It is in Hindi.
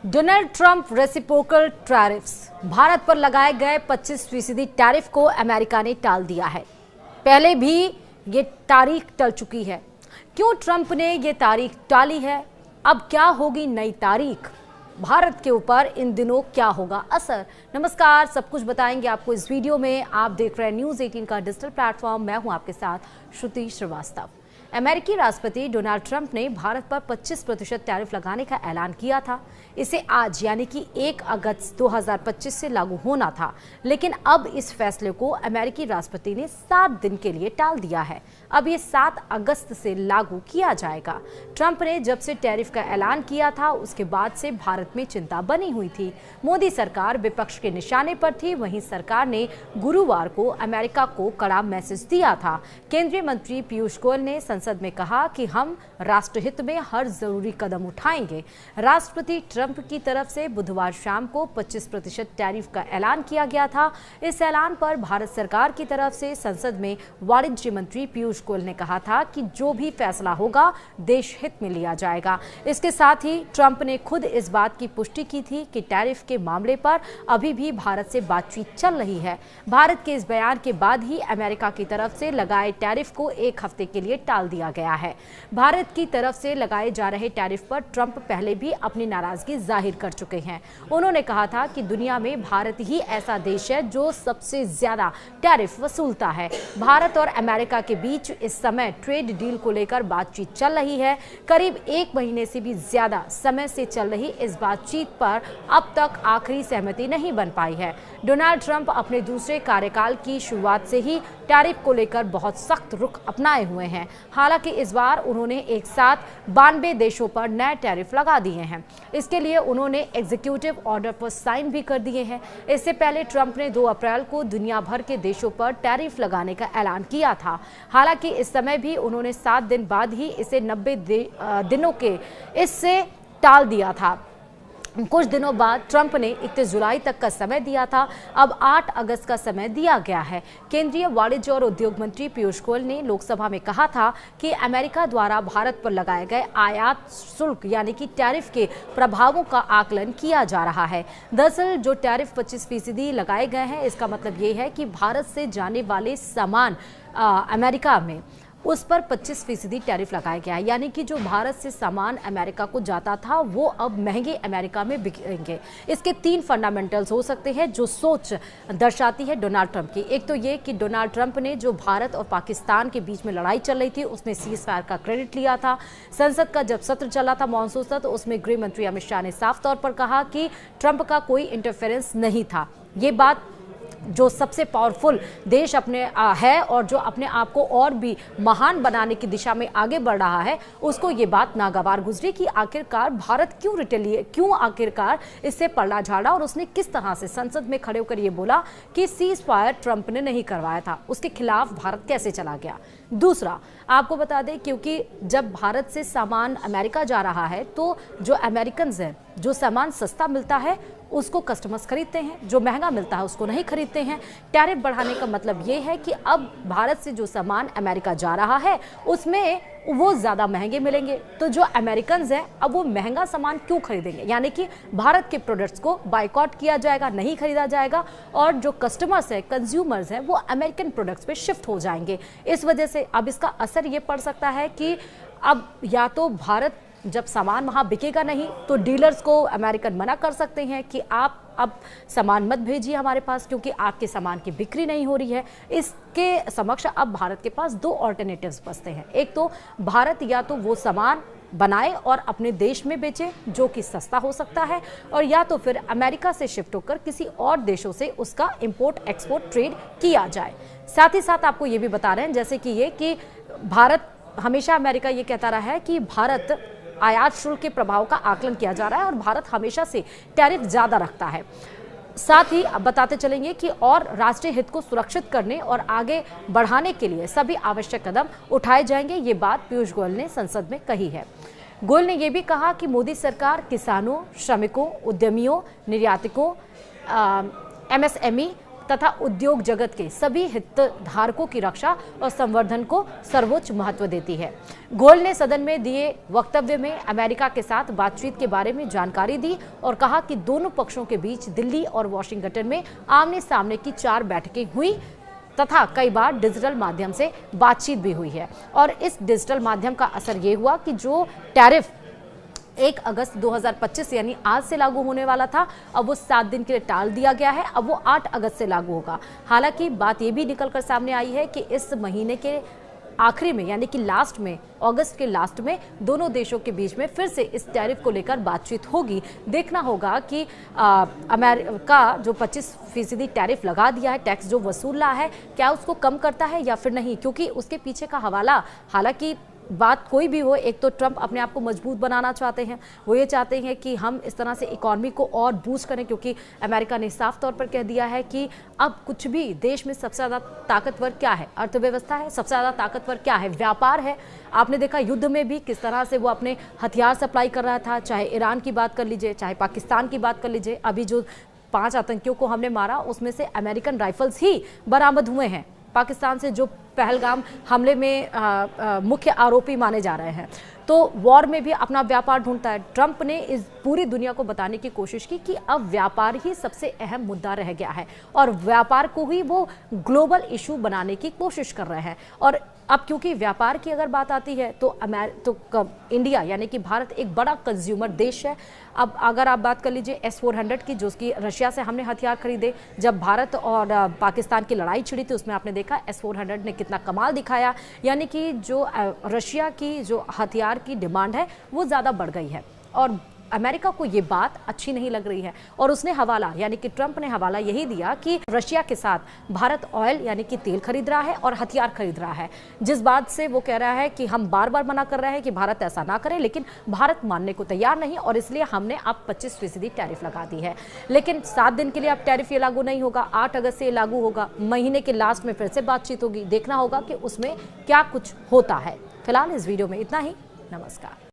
Donald Trump reciprocal tariffs, Bharat पर लगाए गए 25% टैरिफ को अमेरिका ने टाल दिया है। पहले भी ये तारीख टल चुकी है। क्यों ट्रंप ने ये तारीख टाली है? अब क्या होगी नई तारीख? भारत के ऊपर इन दिनों क्या होगा असर? नमस्कार, सब कुछ बताएंगे आपको इस वीडियो में। आप देख रहे हैं न्यूज़ 18 का डिजिटल प्लेटफॉर्म। मैं हूं आपके साथ श्रुति श्रीवास्तव। अमेरिकी राष्ट्रपति डोनाल्ड ट्रंप ने भारत पर 25% टैरिफ लगाने का ऐलान किया था। इसे आज यानी कि 1 अगस्त 2025 से लागू होना था, लेकिन अब इस फैसले को अमेरिकी राष्ट्रपति ने 7 दिन के लिए टाल दिया है। अब ये 7 अगस्त से लागू किया जाएगा। ट्रंप ने जब से टैरिफ का ऐलान किया था, उसके बाद से भारत में चिंता बनी हुई थी। मोदी सरकार विपक्ष के निशाने पर थी। वहीं सरकार ने गुरुवार को अमेरिका को कड़ा मैसेज दिया था। केंद्रीय मंत्री पीयूष गोयल ने संसद में कहा कि हम राष्ट्रहित में हर जरूरी कदम उठाएंगे। राष्ट्रपति ट्रंप की तरफ से बुधवार शाम को 25% टैरिफ का ऐलान किया गया था। इस ऐलान पर भारत सरकार की तरफ से संसद में वाणिज्य मंत्री पीयूष गोयल ने कहा था कि जो भी फैसला होगा देश हित में लिया जाएगा। इसके साथ ही ट्रंप ने खुद इस बात की पुष्टि की थी कि टैरिफ के मामले पर अभी भी भारत से बातचीत चल रही है। भारत के इस बयान के बाद ही अमेरिका की तरफ से लगाए टैरिफ को 1 हफ्ते के लिए टाल दिया गया है। भारत की तरफ से लगाए जा रहे टैरिफ पर ट्रंप पहले भी अपनी नाराजगी जाहिर कर चुके हैं। उन्होंने कहा था कि दुनिया में भारत ही ऐसा देश है जो सबसे ज्यादा टैरिफ वसूलता है। भारत और अमेरिका के बीच इस समय ट्रेड डील को लेकर बातचीत चल रही है। करीब 1 महीने से भी ज्यादा समय से चल रही इस बातचीत पर अब तक आखिरी सहमति नहीं बन पाई है। डोनाल्ड ट्रंप अपने दूसरे कार्यकाल की शुरुआत से ही टैरिफ को लेकर बहुत सख्त रुख अपनाए हुए हैं। हालांकि इस बार उन्होंने एक साथ 92 देशों पर नए टैरिफ लगा दिए हैं। इसके लिए उन्होंने एग्जीक्यूटिव ऑर्डर पर साइन भी कर दिए हैं। इससे पहले ट्रंप ने 2 अप्रैल को दुनिया भर के देशों पर टैरिफ लगाने का ऐलान किया था। हालांकि इस समय भी उन्होंने 7 दिन बाद ही इसे 90 दिनों के इससे टाल दिया था। कुछ दिनों बाद ट्रंप ने 31 जुलाई तक का समय दिया था। अब 8 अगस्त का समय दिया गया है। केंद्रीय वाणिज्य और उद्योग मंत्री पीयूष गोयल ने लोकसभा में कहा था कि अमेरिका द्वारा भारत पर लगाए गए आयात शुल्क यानी कि टैरिफ के प्रभावों का आकलन किया जा रहा है। दरअसल जो टैरिफ 25% लगाए गए हैं, इसका मतलब ये है कि भारत से जाने वाले सामान अमेरिका में उस पर 25% टैरिफ लगाया गया है। यानी कि जो भारत से सामान अमेरिका को जाता था वो अब महंगे अमेरिका में बिकेंगे। इसके 3 फंडामेंटल्स हो सकते हैं जो सोच दर्शाती है डोनाल्ड ट्रंप की। एक तो ये कि डोनाल्ड ट्रंप ने जो भारत और पाकिस्तान के बीच में लड़ाई चल रही थी उसमें सीज फायर का क्रेडिट लिया था। संसद का जब सत्र चला था मानसून सत्र, उसमें गृह मंत्री अमित शाह ने साफ तौर पर कहा कि ट्रंप का कोई इंटरफेरेंस नहीं था। ये बात जो सबसे पावरफुल देश अपने है और जो अपने आप को और भी महान बनाने की दिशा में आगे बढ़ रहा है, उसको ये बात नागवार गुजरी कि आखिरकार भारत क्यों आखिरकार इससे पलड़ा झाड़ा और उसने किस तरह से संसद में खड़े होकर ये बोला कि सीज फायर ट्रंप ने नहीं करवाया था, उसके खिलाफ भारत कैसे चला गया। दूसरा, आपको बता दें क्योंकि जब भारत से सामान अमेरिका जा रहा है तो जो अमेरिकन हैं, जो सामान सस्ता मिलता है उसको कस्टमर्स खरीदते हैं, जो महंगा मिलता है उसको नहीं खरीदते हैं। टैरिफ बढ़ाने का मतलब ये है कि अब भारत से जो सामान अमेरिका जा रहा है उसमें वो ज़्यादा महंगे मिलेंगे। तो जो अमेरिकन्स हैं अब वो महंगा सामान क्यों खरीदेंगे, यानी कि भारत के प्रोडक्ट्स को बायकॉट किया जाएगा, नहीं खरीदा जाएगा और जो कस्टमर्स हैं, कंज्यूमर्स हैं, वो अमेरिकन प्रोडक्ट्स पे शिफ्ट हो जाएंगे। इस वजह से अब इसका असर ये पड़ सकता है कि अब या तो भारत जब सामान वहाँ बिकेगा नहीं तो डीलर्स को अमेरिकन मना कर सकते हैं कि आप अब सामान मत भेजिए हमारे पास क्योंकि आपके सामान की बिक्री नहीं हो रही है। इसके समक्ष अब भारत के पास 2 ऑल्टरनेटिव्स बचते हैं। एक तो भारत या तो वो सामान बनाए और अपने देश में बेचे जो कि सस्ता हो सकता है, और या तो फिर अमेरिका से शिफ्ट होकर किसी और देशों से उसका इंपोर्ट एक्सपोर्ट ट्रेड किया जाए। साथ ही साथ आपको ये भी बता रहे हैं जैसे कि ये कि भारत हमेशा अमेरिका ये कहता रहा है कि भारत आयात शुल्क के प्रभाव का आकलन किया जा रहा है और भारत हमेशा से टैरिफ ज्यादा रखता है। साथ ही अब बताते चलेंगे कि और राष्ट्रीय हित को सुरक्षित करने और आगे बढ़ाने के लिए सभी आवश्यक कदम उठाए जाएंगे। ये बात पीयूष गोयल ने संसद में कही है। गोयल ने यह भी कहा कि मोदी सरकार किसानों, श्रमिकों, उद्यमियों, निर्यातकों, MSME तथा उद्योग जगत के सभी हितधारकों की रक्षा और संवर्धन को सर्वोच्च महत्व देती है। गोयल ने सदन में दिए वक्तव्य में अमेरिका के साथ बातचीत के बारे में जानकारी दी और कहा कि दोनों पक्षों के बीच दिल्ली और वॉशिंगटन में आमने सामने की 4 बैठकें हुई तथा कई बार डिजिटल माध्यम से बातचीत भी हुई है। और इस डिजिटल माध्यम का असर ये हुआ कि जो टैरिफ 1 अगस्त 2025 यानी आज से लागू होने वाला था, अब वो 7 दिन के लिए टाल दिया गया है। अब वो 8 अगस्त से लागू होगा। हालांकि बात ये भी निकलकर सामने आई है कि इस महीने के आखिरी में यानी कि लास्ट में, अगस्त के लास्ट में दोनों देशों के बीच में फिर से इस टैरिफ को लेकर बातचीत होगी। देखना होगा कि अमेरिका जो 25% टैरिफ लगा दिया है, टैक्स जो वसूल रहा है, क्या उसको कम करता है या फिर नहीं, क्योंकि उसके पीछे का हवाला, हालांकि बात कोई भी हो, एक तो ट्रंप अपने आप को मजबूत बनाना चाहते हैं। वो ये चाहते हैं कि हम इस तरह से इकॉनमी को और बूस्ट करें, क्योंकि अमेरिका ने साफ तौर पर कह दिया है कि अब कुछ भी देश में सबसे ज़्यादा ताकतवर क्या है, अर्थव्यवस्था है, सबसे ज़्यादा ताकतवर क्या है, व्यापार है। आपने देखा युद्ध में भी किस तरह से वो अपने हथियार सप्लाई कर रहा था, चाहे ईरान की बात कर लीजिए, चाहे पाकिस्तान की बात कर लीजिए। अभी जो 5 आतंकियों को हमने मारा, उसमें से अमेरिकन राइफल्स ही बरामद हुए हैं। पाकिस्तान से जो पहलगाम हमले में मुख्य आरोपी माने जा रहे हैं, तो वॉर में भी अपना व्यापार ढूंढता है। ट्रंप ने इस पूरी दुनिया को बताने की कोशिश की कि अब व्यापार ही सबसे अहम मुद्दा रह गया है और व्यापार को ही वो ग्लोबल इशू बनाने की कोशिश कर रहे हैं। और अब क्योंकि व्यापार की अगर बात आती है तो इंडिया यानी कि भारत एक बड़ा कंज्यूमर देश है। अब अगर आप बात कर लीजिए S-400 की, जो कि रशिया से हमने हथियार खरीदे, जब भारत और पाकिस्तान की लड़ाई छिड़ी थी उसमें आपने देखा S-400 ने कितना कमाल दिखाया। यानी कि जो रशिया की जो हथियार की डिमांड है वो ज़्यादा बढ़ गई है और अमेरिका को ये बात अच्छी नहीं लग रही है। और उसने हवाला यानी कि ट्रंप ने हवाला यही दिया कि रशिया के साथ भारत ऑयल यानी कि तेल खरीद रहा है और हथियार खरीद रहा है, जिस बात से वो कह रहा है कि हम बार बार मना कर रहे हैं कि भारत ऐसा ना करे, लेकिन भारत मानने को तैयार नहीं और इसलिए हमने अब 25% टैरिफ लगा दी है। लेकिन 7 दिन के लिए अब टैरिफ ये लागू नहीं होगा, 8 अगस्त से ये लागू होगा। महीने के लास्ट में फिर से बातचीत होगी, देखना होगा कि उसमें क्या कुछ होता है। फिलहाल इस वीडियो में इतना ही। नमस्कार।